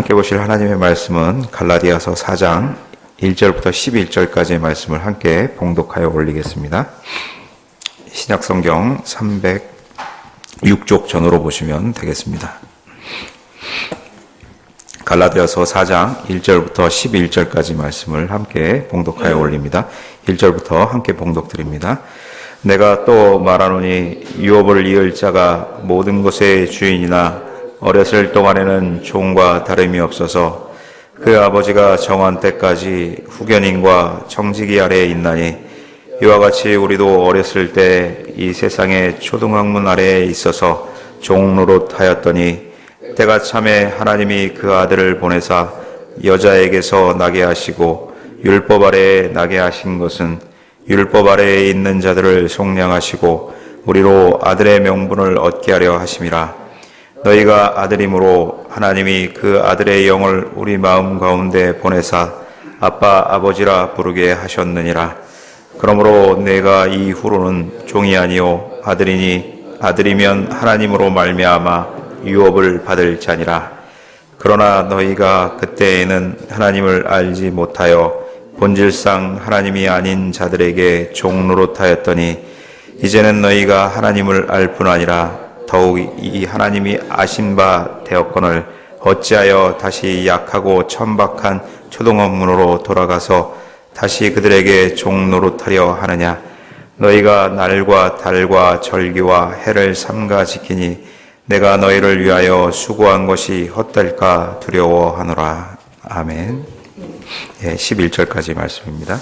함께 보실 하나님의 말씀은 갈라디아서 4장 1절부터 11절까지의 말씀을 함께 봉독하여 올리겠습니다. 신약성경 306쪽 전으로 보시면 되겠습니다. 갈라디아서 4장 1절부터 11절까지 말씀을 함께 봉독하여 올립니다. 1절부터 함께 봉독드립니다. 내가 또 말하노니 유업을 이을 자가 모든 것의 주인이나 어렸을 동안에는 종과 다름이 없어서 그 아버지가 정한 때까지 후견인과 청지기 아래에 있나니 이와 같이 우리도 어렸을 때 이 세상의 초등학문 아래에 있어서 종 노릇하였더니 때가 참에 하나님이 그 아들을 보내사 여자에게서 나게 하시고 율법 아래에 나게 하신 것은 율법 아래에 있는 자들을 속량하시고 우리로 아들의 명분을 얻게 하려 하심이라. 너희가 아들이므로 하나님이 그 아들의 영을 우리 마음 가운데 보내사 아빠 아버지라 부르게 하셨느니라. 그러므로 내가 이후로는 종이 아니요 아들이니 아들이면 하나님으로 말미암아 유업을 받을 자니라. 그러나 너희가 그때에는 하나님을 알지 못하여 본질상 하나님이 아닌 자들에게 종 노릇하였더니 이제는 너희가 하나님을 알 뿐 아니라 더욱 이 하나님이 아신 바 되었거늘 어찌하여 다시 약하고 천박한 초등학문으로 돌아가서 다시 그들에게 종 노릇하려 하느냐. 너희가 날과 달과 절기와 해를 삼가 지키니 내가 너희를 위하여 수고한 것이 헛될까 두려워하노라. 아멘. 11절까지 말씀입니다.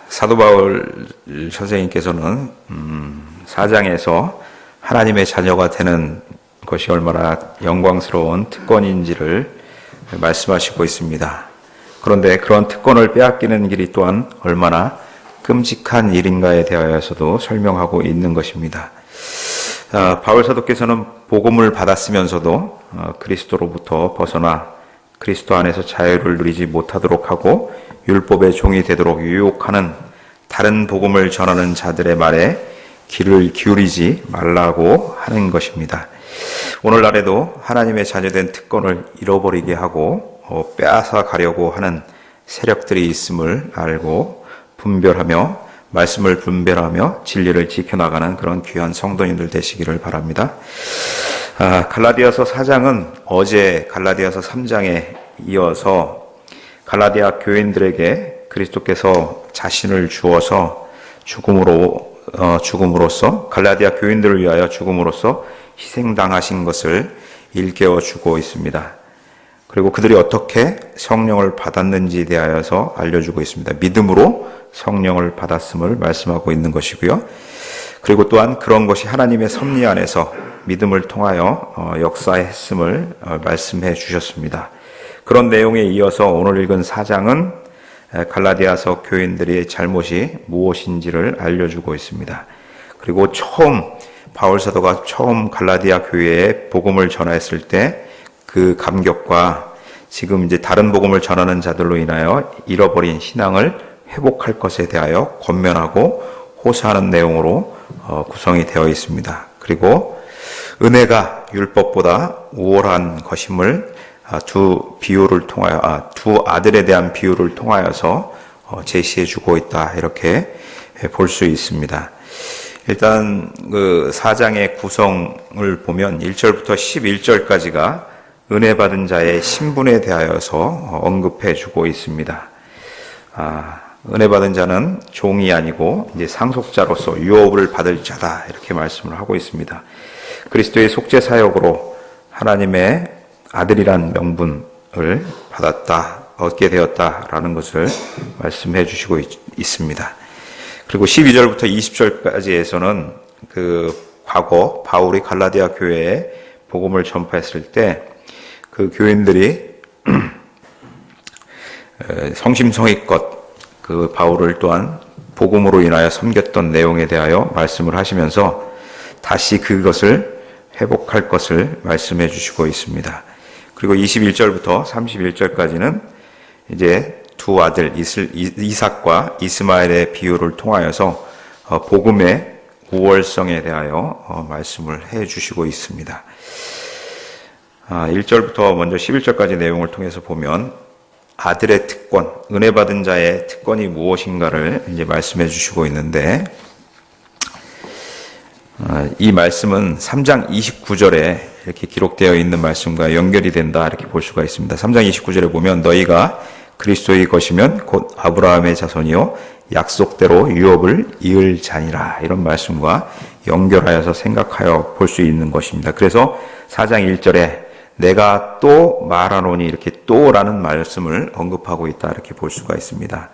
사도 바울 선생님께서는 4장에서 하나님의 자녀가 되는 것이 얼마나 영광스러운 특권인지를 말씀하시고 있습니다. 그런데 그런 특권을 빼앗기는 길이 또한 얼마나 끔찍한 일인가에 대하여서도 설명하고 있는 것입니다. 바울 사도께서는 복음을 받았으면서도 그리스도로부터 벗어나 그리스도 안에서 자유를 누리지 못하도록 하고 율법의 종이 되도록 유혹하는 다른 복음을 전하는 자들의 말에 귀를 기울이지 말라고 하는 것입니다. 오늘날에도 하나님의 자녀된 특권을 잃어버리게 하고 빼앗아 가려고 하는 세력들이 있음을 알고 분별하며 말씀을 분별하며 진리를 지켜나가는 그런 귀한 성도님들 되시기를 바랍니다. 갈라디아서 4장은 어제 갈라디아서 3장에 이어서 갈라디아 교인들에게 그리스도께서 자신을 주어서 죽음으로써 갈라디아 교인들을 위하여 죽음으로써 희생당하신 것을 일깨워 주고 있습니다. 그리고 그들이 어떻게 성령을 받았는지에 대하여서 알려주고 있습니다. 믿음으로 성령을 받았음을 말씀하고 있는 것이고요. 그리고 또한 그런 것이 하나님의 섭리 안에서 믿음을 통하여 역사했음을 말씀해 주셨습니다. 그런 내용에 이어서 오늘 읽은 4장은 갈라디아서 교인들의 잘못이 무엇인지를 알려주고 있습니다. 그리고 바울 사도가 처음 갈라디아 교회에 복음을 전했을 때 그 감격과 지금 이제 다른 복음을 전하는 자들로 인하여 잃어버린 신앙을 회복할 것에 대하여 권면하고 호소하는 내용으로 구성이 되어 있습니다. 그리고 은혜가 율법보다 우월한 것임을 두 아들에 대한 비유를 통하여서 제시해주고 있다, 이렇게 볼 수 있습니다. 일단 그 4장의 구성을 보면 1절부터 11절까지가 은혜 받은 자의 신분에 대하여서 언급해 주고 있습니다. 은혜 받은 자는 종이 아니고 이제 상속자로서 유업을 받을 자다, 이렇게 말씀을 하고 있습니다. 그리스도의 속죄 사역으로 하나님의 아들이란 명분을 얻게 되었다라는 것을 말씀해 주시고 있습니다. 그리고 12절부터 20절까지에서는 그 과거 바울이 갈라디아 교회에 복음을 전파했을 때 그 교인들이 성심성의껏 그 바울을 또한 복음으로 인하여 섬겼던 내용에 대하여 말씀을 하시면서 다시 그것을 회복할 것을 말씀해 주시고 있습니다. 그리고 21절부터 31절까지는 이제 두 아들 이삭과 이스마엘의 비유를 통하여서 복음의 우월성에 대하여 말씀을 해 주시고 있습니다. 1절부터 먼저 11절까지 내용을 통해서 보면 아들의 특권, 은혜 받은 자의 특권이 무엇인가를 이제 말씀해 주시고 있는데, 이 말씀은 3장 29절에 이렇게 기록되어 있는 말씀과 연결이 된다 이렇게 볼 수가 있습니다. 3장 29절에 보면 너희가 그리스도의 것이면 곧 아브라함의 자손이요 약속대로 유업을 이을 자니라, 이런 말씀과 연결하여서 생각하여 볼 수 있는 것입니다. 그래서 4장 1절에 내가 또 말하노니 이렇게 또라는 말씀을 언급하고 있다 이렇게 볼 수가 있습니다.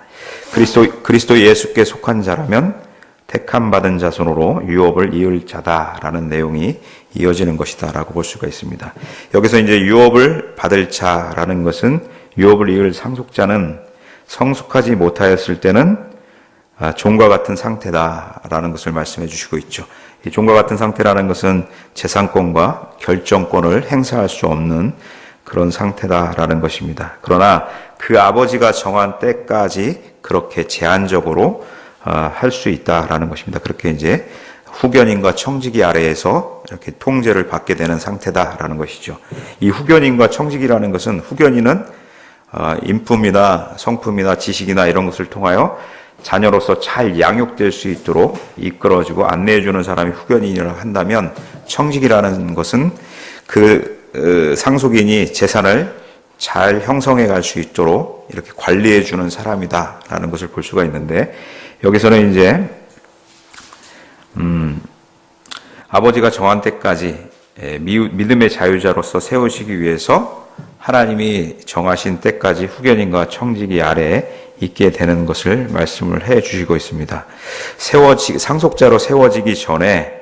그리스도 예수께 속한 자라면 택함 받은 자손으로 유업을 이을 자다라는 내용이 이어지는 것이다 라고 볼 수가 있습니다. 여기서 이제 유업을 받을 자라는 것은, 유업을 이을 상속자는 성숙하지 못하였을 때는 종과 같은 상태다라는 것을 말씀해 주시고 있죠. 이 종과 같은 상태라는 것은 재산권과 결정권을 행사할 수 없는 그런 상태다라는 것입니다. 그러나 그 아버지가 정한 때까지 그렇게 제한적으로 할 수 있다라는 것입니다. 그렇게 이제 후견인과 청지기 아래에서 이렇게 통제를 받게 되는 상태다라는 것이죠. 이 후견인과 청지기라는 것은, 후견인은 인품이나 성품이나 지식이나 이런 것을 통하여 자녀로서 잘 양육될 수 있도록 이끌어주고 안내해주는 사람이 후견인이라고 한다면, 청지기라는 것은 그 상속인이 재산을 잘 형성해 갈 수 있도록 이렇게 관리해주는 사람이다라는 것을 볼 수가 있는데, 여기서는 이제 아버지가 정한 때까지 믿음의 자유자로서 세우시기 위해서 하나님이 정하신 때까지 후견인과 청지기 아래에 있게 되는 것을 말씀을 해 주시고 있습니다. 상속자로 세워지기 전에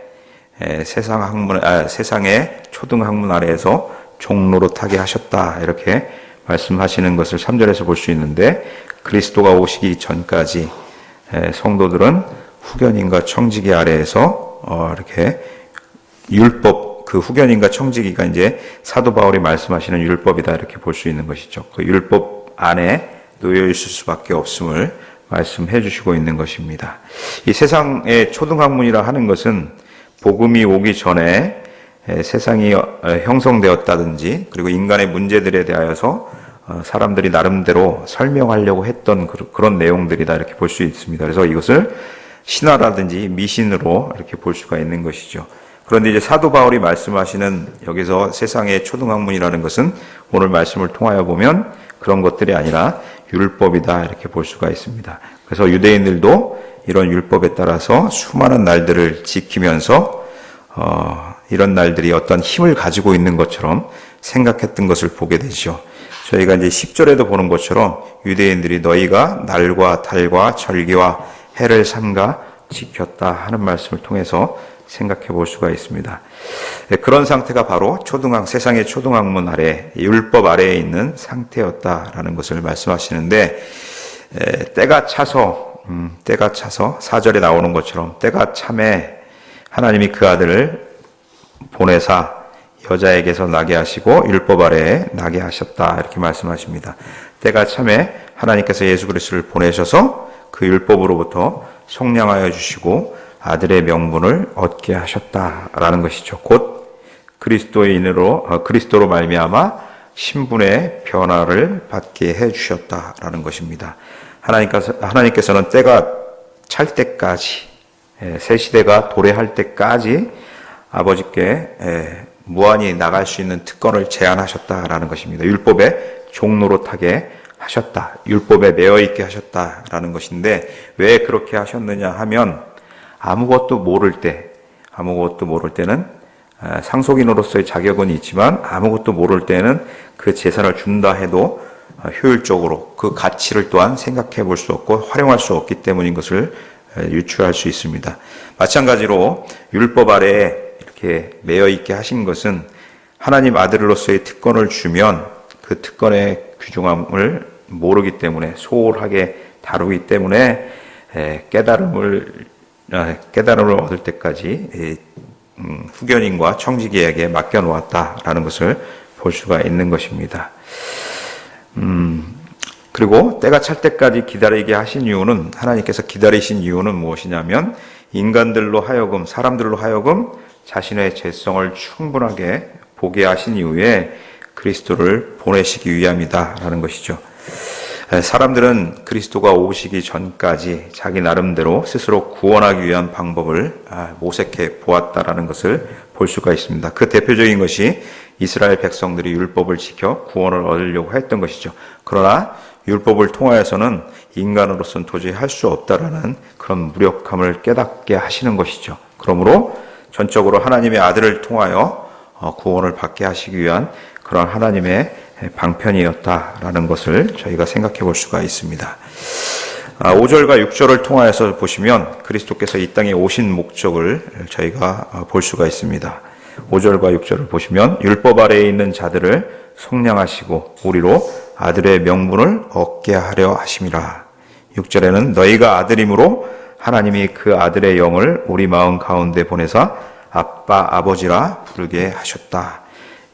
세상의 초등학문 아래에서 종노릇하게 하셨다 이렇게 말씀하시는 것을 3절에서 볼 수 있는데, 그리스도가 오시기 전까지 성도들은 후견인과 청지기 아래에서 이렇게 율법, 그 후견인과 청지기가 이제 사도 바울이 말씀하시는 율법이다 이렇게 볼 수 있는 것이죠. 그 율법 안에 놓여 있을 수밖에 없음을 말씀해 주시고 있는 것입니다. 이 세상의 초등학문이라 하는 것은 복음이 오기 전에 세상이 형성되었다든지, 그리고 인간의 문제들에 대하여서 사람들이 나름대로 설명하려고 했던 그런 내용들이다 이렇게 볼 수 있습니다. 그래서 이것을 신화라든지 미신으로 이렇게 볼 수가 있는 것이죠. 그런데 이제 사도 바울이 말씀하시는 여기서 세상의 초등학문이라는 것은 오늘 말씀을 통하여 보면 그런 것들이 아니라 율법이다 이렇게 볼 수가 있습니다. 그래서 유대인들도 이런 율법에 따라서 수많은 날들을 지키면서 이런 날들이 어떤 힘을 가지고 있는 것처럼 생각했던 것을 보게 되죠. 저희가 이제 10절에도 보는 것처럼 유대인들이 너희가 날과 달과 절기와 해를 삼가 지켰다 하는 말씀을 통해서 생각해 볼 수가 있습니다. 그런 상태가 바로 세상의 초등학문 아래, 율법 아래에 있는 상태였다라는 것을 말씀하시는데, 때가 차서 4절에 나오는 것처럼 때가 참에 하나님이 그 아들을 보내사 여자에게서 나게 하시고 율법 아래에 나게 하셨다 이렇게 말씀하십니다. 때가 참에 하나님께서 예수 그리스도를 보내셔서 그 율법으로부터 속량하여 주시고 아들의 명분을 얻게 하셨다라는 것이죠. 곧 그리스도로 말미암아 신분의 변화를 받게 해 주셨다라는 것입니다. 하나님께서는 때가 찰 때까지, 새 시대가 도래할 때까지 아버지께 무한히 나갈 수 있는 특권을 제한하셨다라는 것입니다. 율법에 종노릇하게 하셨다, 율법에 매여 있게 하셨다라는 것인데, 왜 그렇게 하셨느냐 하면 아무것도 모를 때는 상속인으로서의 자격은 있지만 아무것도 모를 때는 그 재산을 준다 해도 효율적으로 그 가치를 또한 생각해 볼 수 없고 활용할 수 없기 때문인 것을 유추할 수 있습니다. 마찬가지로 율법 아래에 이렇게 매여 있게 하신 것은 하나님 아들로서의 특권을 주면 그 특권의 귀중함을 모르기 때문에, 소홀하게 다루기 때문에 깨달음을 얻을 때까지 후견인과 청지기에게 맡겨놓았다라는 것을 볼 수가 있는 것입니다. 그리고 때가 찰 때까지 기다리게 하신 이유는, 하나님께서 기다리신 이유는 무엇이냐면 사람들로 하여금 자신의 죄성을 충분하게 보게 하신 이후에 그리스도를 보내시기 위함이다라는 것이죠. 사람들은 그리스도가 오시기 전까지 자기 나름대로 스스로 구원하기 위한 방법을 모색해 보았다라는 것을 볼 수가 있습니다. 그 대표적인 것이 이스라엘 백성들이 율법을 지켜 구원을 얻으려고 했던 것이죠. 그러나 율법을 통하여서는 인간으로서는 도저히 할 수 없다라는 그런 무력함을 깨닫게 하시는 것이죠. 그러므로 전적으로 하나님의 아들을 통하여 구원을 받게 하시기 위한 그런 하나님의 방편이었다라는 것을 저희가 생각해 볼 수가 있습니다. 5절과 6절을 통하여서 보시면 그리스도께서 이 땅에 오신 목적을 저희가 볼 수가 있습니다. 5절과 6절을 보시면 율법 아래에 있는 자들을 속량하시고 우리로 아들의 명분을 얻게 하려 하심이라. 6절에는 너희가 아들이므로 하나님이 그 아들의 영을 우리 마음 가운데 보내사 아빠 아버지라 부르게 하셨다.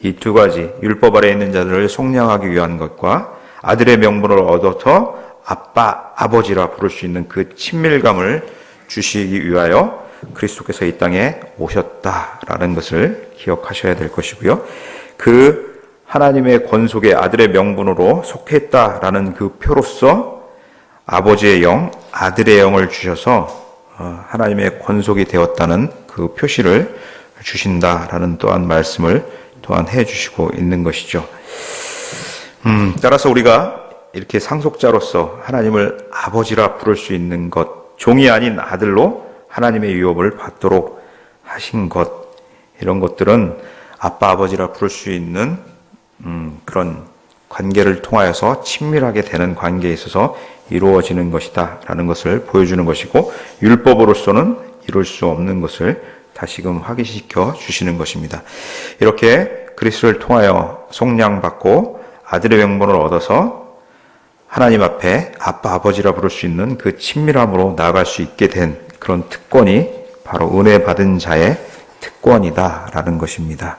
이 두 가지 율법 아래에 있는 자들을 속량하기 위한 것과 아들의 명분을 얻어서 아빠 아버지라 부를 수 있는 그 친밀감을 주시기 위하여 그리스도께서 이 땅에 오셨다라는 것을 기억하셔야 될 것이고요. 그 하나님의 권속의 아들의 명분으로 속했다라는 그 표로서 아버지의 영, 아들의 영을 주셔서 하나님의 권속이 되었다는 그 표시를 주신다라는 또한 말씀을 또한 해주시고 있는 것이죠. 따라서 우리가 이렇게 상속자로서 하나님을 아버지라 부를 수 있는 것, 종이 아닌 아들로 하나님의 유업을 받도록 하신 것, 이런 것들은 아빠 아버지라 부를 수 있는 그런 관계를 통하여서 친밀하게 되는 관계에 있어서 이루어지는 것이다 라는 것을 보여주는 것이고, 율법으로서는 이룰 수 없는 것을 다시금 확인시켜 주시는 것입니다. 이렇게 그리스도를 통하여 속량받고 아들의 명분을 얻어서 하나님 앞에 아빠 아버지라 부를 수 있는 그 친밀함으로 나아갈 수 있게 된 그런 특권이 바로 은혜 받은 자의 특권이다 라는 것입니다.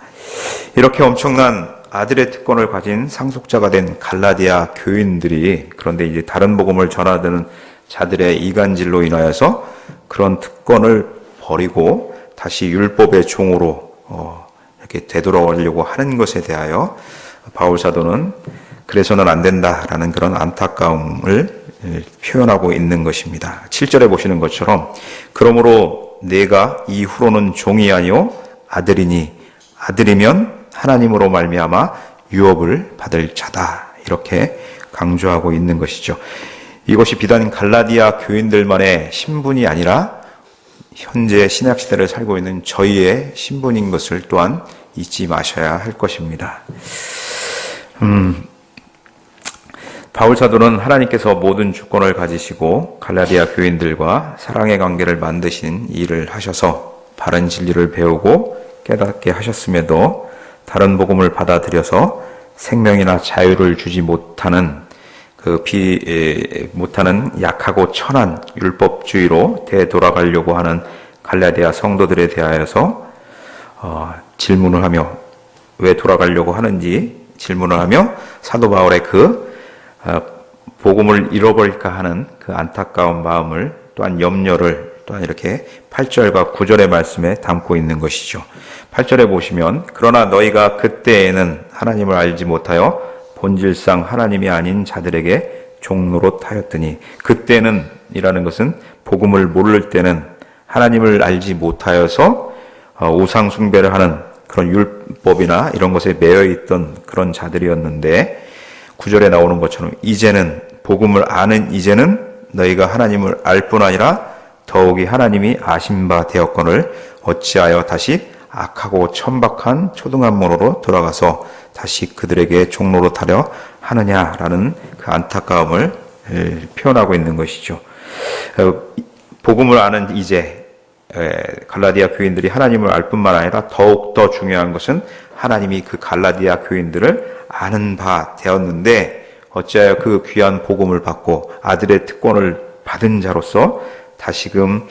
이렇게 엄청난 아들의 특권을 가진 상속자가 된 갈라디아 교인들이, 그런데 이제 다른 복음을 전하는 자들의 이간질로 인하여서 그런 특권을 버리고 다시 율법의 종으로 이렇게 되돌아오려고 하는 것에 대하여 바울 사도는 그래서는 안 된다라는 그런 안타까움을 표현하고 있는 것입니다. 7절에 보시는 것처럼 그러므로 내가 이후로는 종이 아니요 아들이니 아들이면 하나님으로 말미암아 유업을 받을 자다, 이렇게 강조하고 있는 것이죠. 이것이 비단 갈라디아 교인들만의 신분이 아니라 현재 신약시대를 살고 있는 저희의 신분인 것을 또한 잊지 마셔야 할 것입니다. 바울 사도는 하나님께서 모든 주권을 가지시고 갈라디아 교인들과 사랑의 관계를 만드신 일을 하셔서 바른 진리를 배우고 깨닫게 하셨음에도 다른 복음을 받아들여서 생명이나 자유를 주지 못하는 못하는 약하고 천한 율법주의로 되돌아가려고 하는 갈라디아 성도들에 대하여서 질문을 하며, 왜 돌아가려고 하는지 질문을 하며 사도 바울의 복음을 잃어버릴까 하는 그 안타까운 마음을, 또한 염려를 또한 이렇게 8절과 9절의 말씀에 담고 있는 것이죠. 8절에 보시면 그러나 너희가 그때에는 하나님을 알지 못하여 본질상 하나님이 아닌 자들에게 종노릇하였더니, 그때는 이라는 것은 복음을 모를 때는 하나님을 알지 못하여서 우상 숭배를 하는 그런 율법이나 이런 것에 매여 있던 그런 자들이었는데, 9절에 나오는 것처럼 이제는 복음을 아는 이제는 너희가 하나님을 알 뿐 아니라 더욱이 하나님이 아신 바 되었거늘 어찌하여 다시 악하고 천박한 초등한문으로 돌아가서 다시 그들에게 종노릇하려 하느냐라는 그 안타까움을 표현하고 있는 것이죠. 복음을 아는 이제 갈라디아 교인들이 하나님을 알 뿐만 아니라 더욱더 중요한 것은 하나님이 그 갈라디아 교인들을 아는 바 되었는데, 어찌하여 그 귀한 복음을 받고 아들의 특권을 받은 자로서 다시금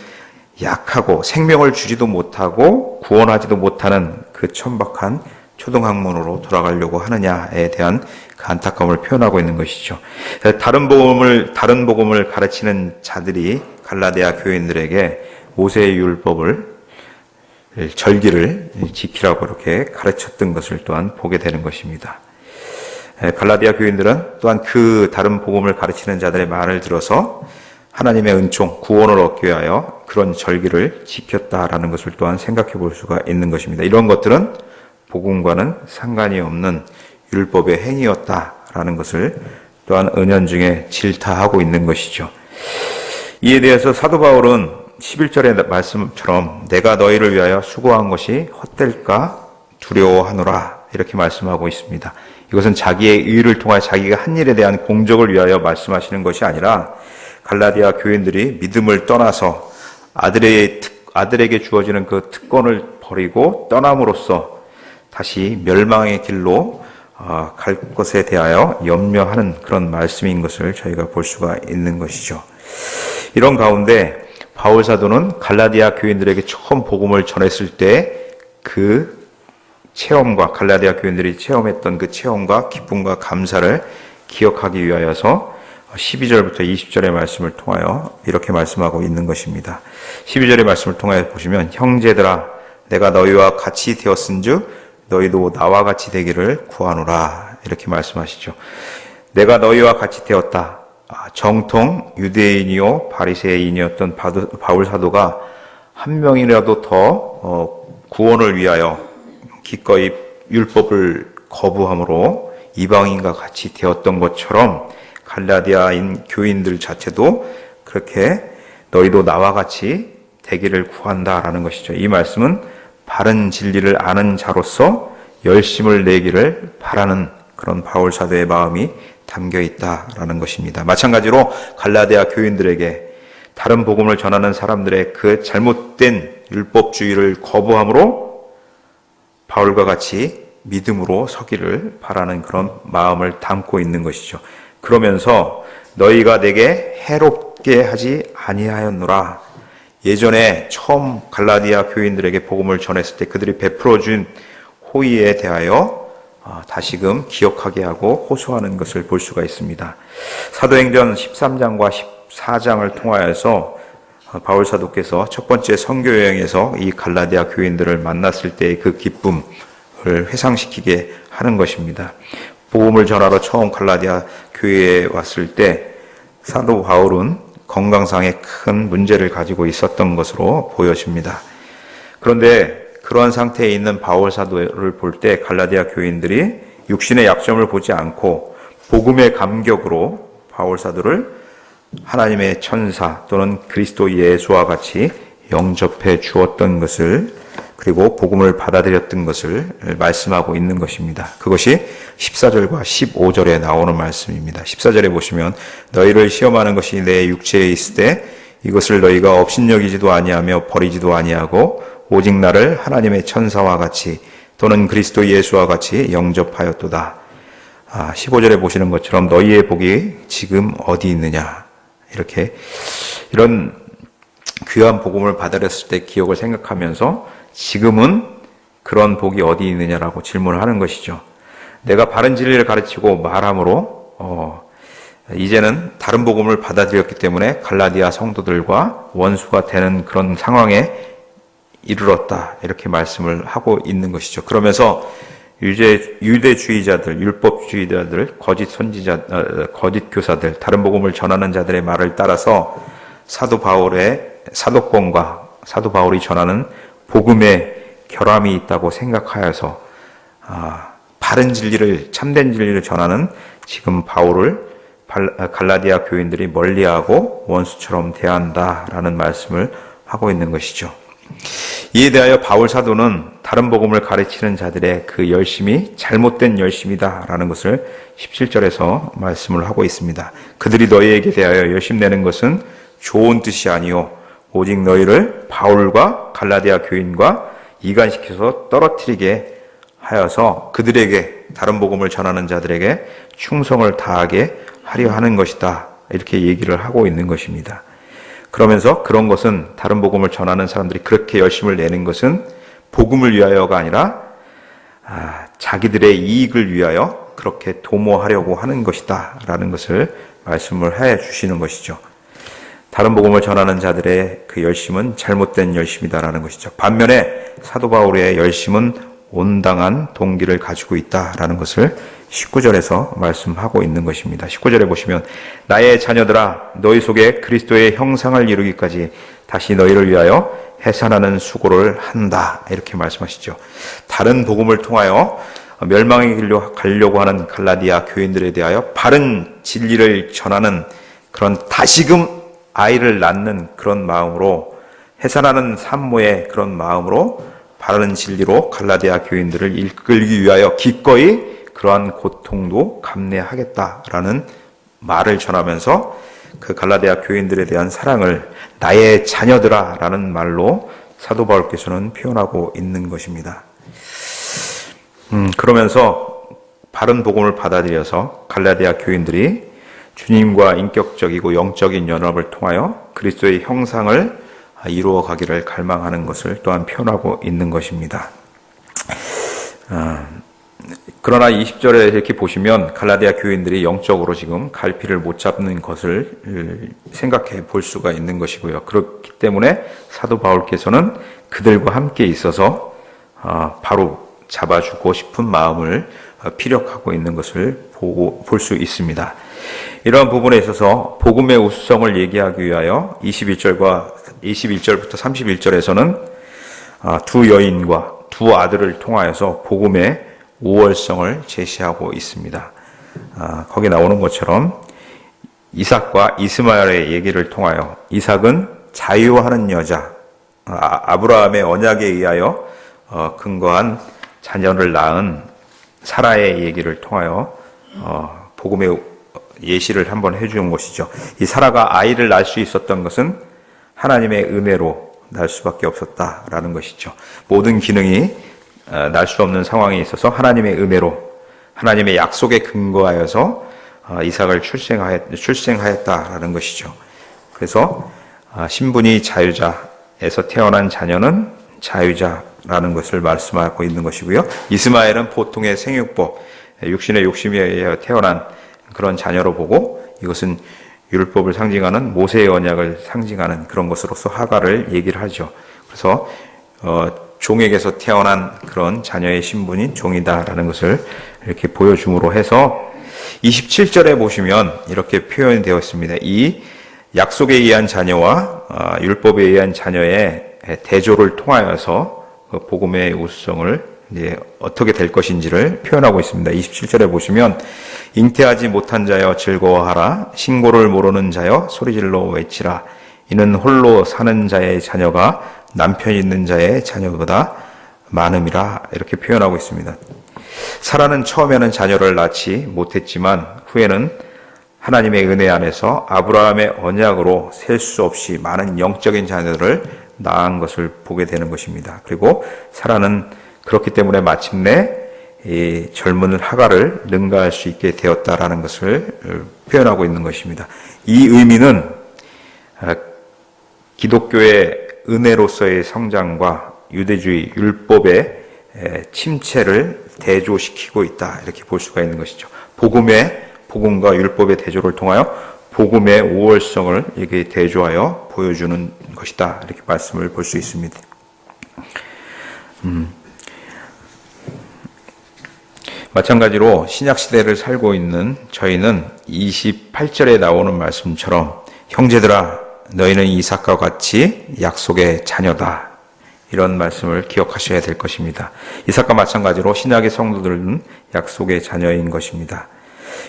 약하고 생명을 주지도 못하고 구원하지도 못하는 그 천박한 초등학문으로 돌아가려고 하느냐에 대한 그 안타까움을 표현하고 있는 것이죠. 다른 복음을 가르치는 자들이 갈라디아 교인들에게 모세의 율법을 절기를 지키라고 이렇게 가르쳤던 것을 또한 보게 되는 것입니다. 갈라디아 교인들은 또한 그 다른 복음을 가르치는 자들의 말을 들어서 하나님의 은총, 구원을 얻기 위하여 그런 절기를 지켰다라는 것을 또한 생각해 볼 수가 있는 것입니다. 이런 것들은 복음과는 상관이 없는 율법의 행위였다라는 것을 또한 은연중에 질타하고 있는 것이죠. 이에 대해서 사도 바울은 11절의 말씀처럼 내가 너희를 위하여 수고한 것이 헛될까 두려워하노라 이렇게 말씀하고 있습니다. 이것은 자기의 의를 통하여 자기가 한 일에 대한 공적을 위하여 말씀하시는 것이 아니라 갈라디아 교인들이 믿음을 떠나서 아들에게 주어지는 그 특권을 버리고 떠남으로써 다시 멸망의 길로 갈 것에 대하여 염려하는 그런 말씀인 것을 저희가 볼 수가 있는 것이죠. 이런 가운데 바울 사도는 갈라디아 교인들에게 처음 복음을 전했을 때 그 체험과 갈라디아 교인들이 체험했던 그 체험과 기쁨과 감사를 기억하기 위하여서 12절부터 20절의 말씀을 통하여 이렇게 말씀하고 있는 것입니다. 12절의 말씀을 통하여 보시면 형제들아 내가 너희와 같이 되었은즉 너희도 나와 같이 되기를 구하노라 이렇게 말씀하시죠. 내가 너희와 같이 되었다. 정통 유대인이요 바리새인이었던 바울 사도가 한 명이라도 더 구원을 위하여 기꺼이 율법을 거부함으로 이방인과 같이 되었던 것처럼 갈라디아인 교인들 자체도 그렇게 너희도 나와 같이 되기를 구한다라는 것이죠. 이 말씀은 바른 진리를 아는 자로서 열심을 내기를 바라는 그런 바울 사도의 마음이 담겨 있다라는 것입니다. 마찬가지로 갈라디아 교인들에게 다른 복음을 전하는 사람들의 그 잘못된 율법주의를 거부함으로 바울과 같이 믿음으로 서기를 바라는 그런 마음을 담고 있는 것이죠. 그러면서 너희가 내게 해롭게 하지 아니하였노라. 예전에 처음 갈라디아 교인들에게 복음을 전했을 때 그들이 베풀어준 호의에 대하여 다시금 기억하게 하고 호소하는 것을 볼 수가 있습니다. 사도행전 13장과 14장을 통하여서 바울 사도께서 첫 번째 선교 여행에서 이 갈라디아 교인들을 만났을 때의 그 기쁨을 회상시키게 하는 것입니다. 복음을 전하러 처음 갈라디아 교회에 왔을 때 사도 바울은 건강상의 큰 문제를 가지고 있었던 것으로 보여집니다. 그런데 그러한 상태에 있는 바울 사도를 볼 때 갈라디아 교인들이 육신의 약점을 보지 않고 복음의 감격으로 바울 사도를 하나님의 천사 또는 그리스도 예수와 같이 영접해 주었던 것을 그리고 복음을 받아들였던 것을 말씀하고 있는 것입니다. 그것이 14절과 15절에 나오는 말씀입니다. 14절에 보시면 너희를 시험하는 것이 내 육체에 있을 때 이것을 너희가 업신여기지도 아니하며 버리지도 아니하고 오직 나를 하나님의 천사와 같이 또는 그리스도 예수와 같이 영접하였도다. 15절에 보시는 것처럼 너희의 복이 지금 어디 있느냐 이렇게 이런 귀한 복음을 받아들였을 때 기억을 생각하면서 지금은 그런 복이 어디 있느냐라고 질문을 하는 것이죠. 내가 바른 진리를 가르치고 말함으로 이제는 다른 복음을 받아들였기 때문에 갈라디아 성도들과 원수가 되는 그런 상황에 이르렀다 이렇게 말씀을 하고 있는 것이죠. 그러면서 유대주의자들, 율법주의자들, 거짓 선지자, 거짓 교사들, 다른 복음을 전하는 자들의 말을 따라서 사도 바울의 사도권과 사도 바울이 전하는 복음의 결함이 있다고 생각하여서 바른 진리를 참된 진리를 전하는 지금 바울을 갈라디아 교인들이 멀리하고 원수처럼 대한다라는 말씀을 하고 있는 것이죠. 이에 대하여 바울 사도는 다른 복음을 가르치는 자들의 그 열심이 잘못된 열심이다라는 것을 17절에서 말씀을 하고 있습니다. 그들이 너희에게 대하여 열심 내는 것은 좋은 뜻이 아니요 오직 너희를 바울과 갈라디아 교인과 이간시켜서 떨어뜨리게 하여서 그들에게 다른 복음을 전하는 자들에게 충성을 다하게 하려 하는 것이다. 이렇게 얘기를 하고 있는 것입니다. 그러면서 그런 것은 다른 복음을 전하는 사람들이 그렇게 열심을 내는 것은 복음을 위하여가 아니라 자기들의 이익을 위하여 그렇게 도모하려고 하는 것이다 라는 것을 말씀을 해 주시는 것이죠. 다른 복음을 전하는 자들의 그 열심은 잘못된 열심이다라는 것이죠. 반면에 사도 바울의 열심은 온당한 동기를 가지고 있다라는 것을 19절에서 말씀하고 있는 것입니다. 19절에 보시면 나의 자녀들아 너희 속에 그리스도의 형상을 이루기까지 다시 너희를 위하여 해산하는 수고를 한다 이렇게 말씀하시죠. 다른 복음을 통하여 멸망의 길로 가려고 하는 갈라디아 교인들에 대하여 바른 진리를 전하는 그런 다시금 아이를 낳는 그런 마음으로 해산하는 산모의 그런 마음으로 바른 진리로 갈라디아 교인들을 이끌기 위하여 기꺼이 그러한 고통도 감내하겠다라는 말을 전하면서 그 갈라디아 교인들에 대한 사랑을 나의 자녀들아 라는 말로 사도 바울께서는 표현하고 있는 것입니다. 그러면서 바른 복음을 받아들여서 갈라디아 교인들이 주님과 인격적이고 영적인 연합을 통하여 그리스도의 형상을 이루어 가기를 갈망하는 것을 또한 표현하고 있는 것입니다. 그러나 20절에 이렇게 보시면 갈라디아 교인들이 영적으로 지금 갈피를 못 잡는 것을 생각해 볼 수가 있는 것이고요. 그렇기 때문에 사도 바울께서는 그들과 함께 있어서 바로 잡아주고 싶은 마음을 피력하고 있는 것을 볼 수 있습니다. 이러한 부분에 있어서 복음의 우수성을 얘기하기 위하여 21절부터 31절에서는 두 여인과 두 아들을 통하여서 복음의 우월성을 제시하고 있습니다. 거기 나오는 것처럼 이삭과 이스마엘의 얘기를 통하여 이삭은 자유하는 여자, 아브라함의 언약에 의하여 근거한 자녀를 낳은 사라의 얘기를 통하여 복음의 예시를 한번 해주는 것이죠. 이 사라가 아이를 낳을 수 있었던 것은 하나님의 은혜로 낳을 수밖에 없었다라는 것이죠. 모든 기능이 날 수 없는 상황에 있어서 하나님의 은혜로 하나님의 약속에 근거하여서 이삭을 출생하였다라는 것이죠. 그래서 신분이 자유자에서 태어난 자녀는 자유자라는 것을 말씀하고 있는 것이고요. 이스마엘은 보통의 생육법, 육신의 욕심에 의해 태어난 그런 자녀로 보고 이것은 율법을 상징하는 모세의 언약을 상징하는 그런 것으로서 하가를 얘기를 하죠. 그래서 종에게서 태어난 그런 자녀의 신분인 종이다라는 것을 이렇게 보여줌으로 해서 27절에 보시면 이렇게 표현이 되어 있습니다. 이 약속에 의한 자녀와 율법에 의한 자녀의 대조를 통하여서 복음의 우수성을 이제 어떻게 될 것인지를 표현하고 있습니다. 27절에 보시면 잉태하지 못한 자여 즐거워하라 신고를 모르는 자여 소리질러 외치라 이는 홀로 사는 자의 자녀가 남편 있는 자의 자녀보다 많음이라 이렇게 표현하고 있습니다. 사라는 처음에는 자녀를 낳지 못했지만 후에는 하나님의 은혜 안에서 아브라함의 언약으로 셀 수 없이 많은 영적인 자녀들을 낳은 것을 보게 되는 것입니다. 그리고 사라는 그렇기 때문에 마침내 이 젊은 하가를 능가할 수 있게 되었다라는 것을 표현하고 있는 것입니다. 이 의미는 기독교의 은혜로서의 성장과 유대주의 율법의 침체를 대조시키고 있다 이렇게 볼 수가 있는 것이죠. 복음과 율법의 대조를 통하여 복음의 우월성을 이렇게 대조하여 보여주는 것이다 이렇게 말씀을 볼 수 있습니다. 마찬가지로 신약시대를 살고 있는 저희는 28절에 나오는 말씀처럼 형제들아 너희는 이삭과 같이 약속의 자녀다 이런 말씀을 기억하셔야 될 것입니다. 이삭과 마찬가지로 신약의 성도들은 약속의 자녀인 것입니다.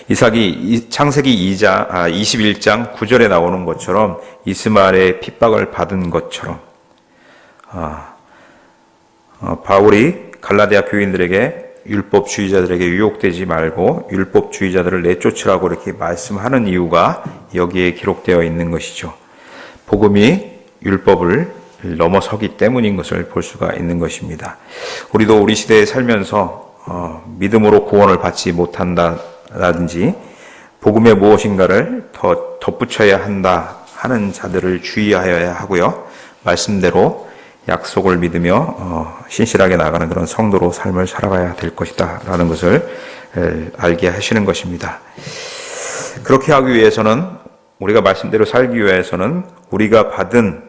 이삭이 창세기 21장 9절에 나오는 것처럼 이스마엘의 핍박을 받은 것처럼 바울이 갈라디아 교인들에게 율법주의자들에게 유혹되지 말고 율법주의자들을 내쫓으라고 이렇게 말씀하는 이유가 여기에 기록되어 있는 것이죠. 복음이 율법을 넘어서기 때문인 것을 볼 수가 있는 것입니다. 우리도 우리 시대에 살면서 믿음으로 구원을 받지 못한다라든지 복음의 무엇인가를 더 덧붙여야 한다 하는 자들을 주의하여야 하고요. 말씀대로 약속을 믿으며 신실하게 나가는 그런 성도로 삶을 살아가야 될 것이다 라는 것을 알게 하시는 것입니다. 그렇게 하기 위해서는 우리가 말씀대로 살기 위해서는 우리가 받은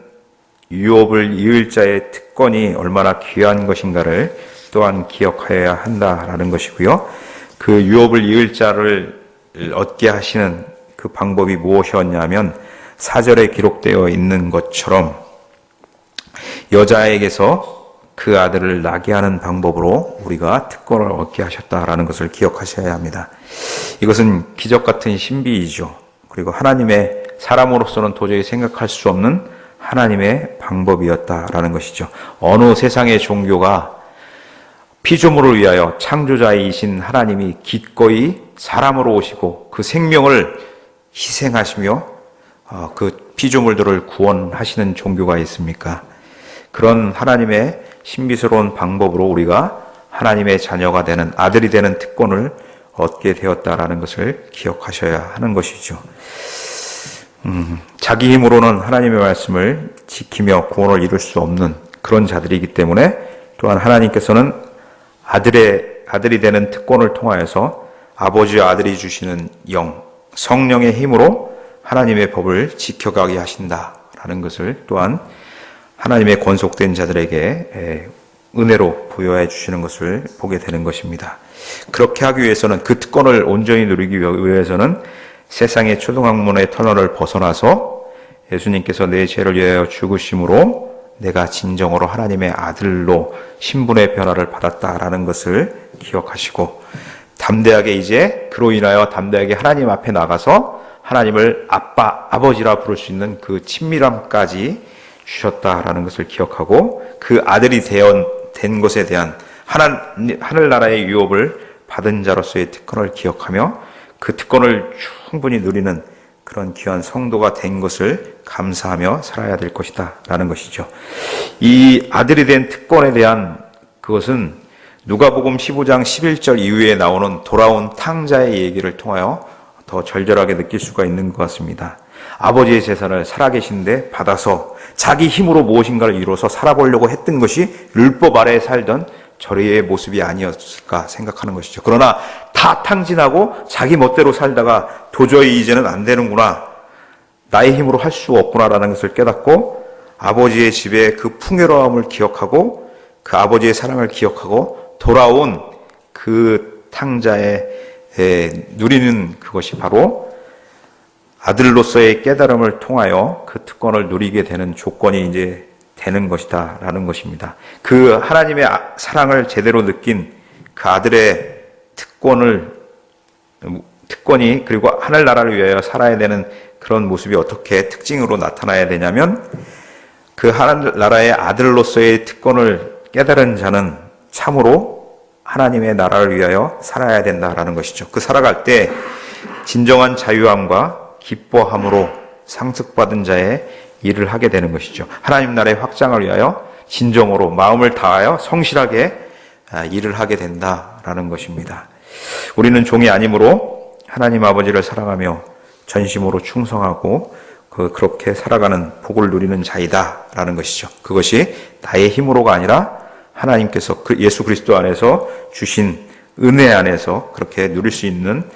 유업을 이을 자의 특권이 얼마나 귀한 것인가를 또한 기억하여야 한다라는 것이고요. 그 유업을 이을 자를 얻게 하시는 그 방법이 무엇이었냐면 4절에 기록되어 있는 것처럼 여자에게서 그 아들을 낳게 하는 방법으로 우리가 특권을 얻게 하셨다라는 것을 기억하셔야 합니다. 이것은 기적 같은 신비이죠. 그리고 하나님의 사람으로서는 도저히 생각할 수 없는 하나님의 방법이었다라는 것이죠. 어느 세상의 종교가 피조물을 위하여 창조자이신 하나님이 기꺼이 사람으로 오시고 그 생명을 희생하시며 그 피조물들을 구원하시는 종교가 있습니까? 그런 하나님의 신비스러운 방법으로 우리가 하나님의 자녀가 되는, 아들이 되는 특권을 얻게 되었다라는 것을 기억하셔야 하는 것이죠. 자기 힘으로는 하나님의 말씀을 지키며 구원을 이룰 수 없는 그런 자들이기 때문에 또한 하나님께서는 아들이 되는 특권을 통하여서 아버지와 아들이 주시는 영, 성령의 힘으로 하나님의 법을 지켜가게 하신다라는 것을 또한 하나님의 권속된 자들에게 은혜로 부여해 주시는 것을 보게 되는 것입니다. 그렇게 하기 위해서는, 그 특권을 온전히 누리기 위해서는 세상의 초등학문의 터널을 벗어나서 예수님께서 내 죄를 위하여 죽으심으로 내가 진정으로 하나님의 아들로 신분의 변화를 받았다라는 것을 기억하시고, 담대하게 이제 그로 인하여 담대하게 하나님 앞에 나가서 하나님을 아빠, 아버지라 부를 수 있는 그 친밀함까지 주셨다라는 것을 기억하고, 그 아들이 된 것에 대한 하늘나라의 유업을 받은 자로서의 특권을 기억하며 그 특권을 충분히 누리는 그런 귀한 성도가 된 것을 감사하며 살아야 될 것이다 라는 것이죠. 이 아들이 된 특권에 대한 그것은 누가복음 15장 11절 이후에 나오는 돌아온 탕자의 얘기를 통하여 더 절절하게 느낄 수가 있는 것 같습니다. 아버지의 재산을 살아계신데 받아서 자기 힘으로 무엇인가를 이루어서 살아보려고 했던 것이 율법 아래에 살던 저리의 모습이 아니었을까 생각하는 것이죠. 그러나 다 탕진하고 자기 멋대로 살다가 도저히 이제는 안 되는구나, 나의 힘으로 할 수 없구나라는 것을 깨닫고 아버지의 집의 그 풍요로움을 기억하고 그 아버지의 사랑을 기억하고 돌아온 그 탕자의 누리는 그것이 바로 아들로서의 깨달음을 통하여 그 특권을 누리게 되는 조건이 이제 되는 것이다 라는 것입니다. 그 하나님의 사랑을 제대로 느낀 그 아들의 특권이 그리고 하늘나라를 위하여 살아야 되는 그런 모습이 어떻게 특징으로 나타나야 되냐면, 그 하늘나라의 아들로서의 특권을 깨달은 자는 참으로 하나님의 나라를 위하여 살아야 된다라는 것이죠. 그 살아갈 때 진정한 자유함과 기뻐함으로 상속받은 자의 일을 하게 되는 것이죠. 하나님 나라의 확장을 위하여 진정으로 마음을 다하여 성실하게 일을 하게 된다라는 것입니다. 우리는 종이 아니므로 하나님 아버지를 사랑하며 전심으로 충성하고 그렇게 살아가는 복을 누리는 자이다라는 것이죠. 그것이 나의 힘으로가 아니라 하나님께서 예수 그리스도 안에서 주신 은혜 안에서 그렇게 누릴 수 있는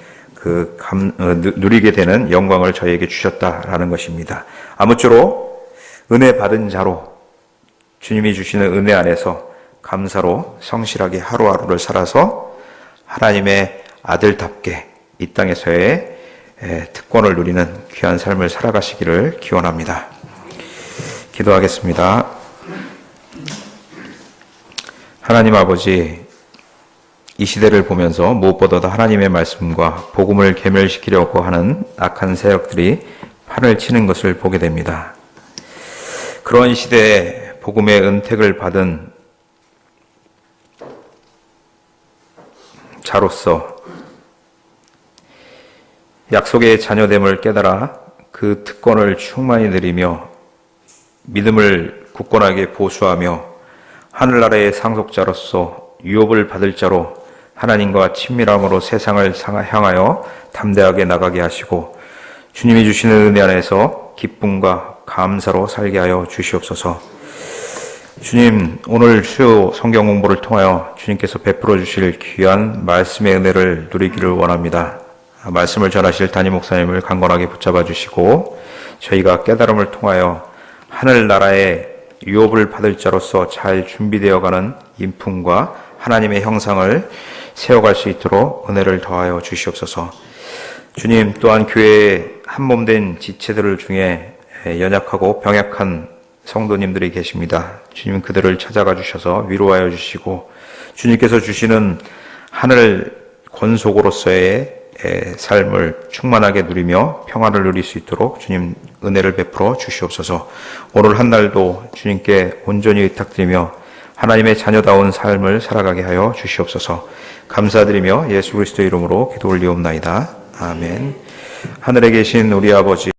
누리게 되는 영광을 저에게 주셨다라는 것입니다. 아무쪼록 은혜 받은 자로 주님이 주시는 은혜 안에서 감사로 성실하게 하루하루를 살아서 하나님의 아들답게 이 땅에서의 특권을 누리는 귀한 삶을 살아가시기를 기원합니다. 기도하겠습니다. 하나님 아버지, 이 시대를 보면서 무엇보다도 하나님의 말씀과 복음을 괴멸시키려고 하는 악한 세력들이 판을 치는 것을 보게 됩니다. 그런 시대에 복음의 은택을 받은 자로서 약속의 자녀됨을 깨달아 그 특권을 충만히 누리며 믿음을 굳건하게 보수하며 하늘나라의 상속자로서 유업을 받을 자로 하나님과 친밀함으로 세상을 향하여 담대하게 나가게 하시고 주님이 주시는 은혜 안에서 기쁨과 감사로 살게 하여 주시옵소서. 주님, 오늘 수요 성경 공부를 통하여 주님께서 베풀어 주실 귀한 말씀의 은혜를 누리기를 원합니다. 말씀을 전하실 담임 목사님을 강건하게 붙잡아 주시고 저희가 깨달음을 통하여 하늘나라의 유업을 받을 자로서 잘 준비되어가는 인품과 하나님의 형상을 세워갈 수 있도록 은혜를 더하여 주시옵소서. 주님, 또한 교회에 한몸된 지체들 중에 연약하고 병약한 성도님들이 계십니다. 주님, 그들을 찾아가 주셔서 위로하여 주시고 주님께서 주시는 하늘 권속으로서의 삶을 충만하게 누리며 평안을 누릴 수 있도록 주님 은혜를 베풀어 주시옵소서. 오늘 한 날도 주님께 온전히 의탁드리며 하나님의 자녀다운 삶을 살아가게 하여 주시옵소서. 감사드리며 예수 그리스도 이름으로 기도 올리옵나이다. 아멘. 하늘에 계신 우리 아버지,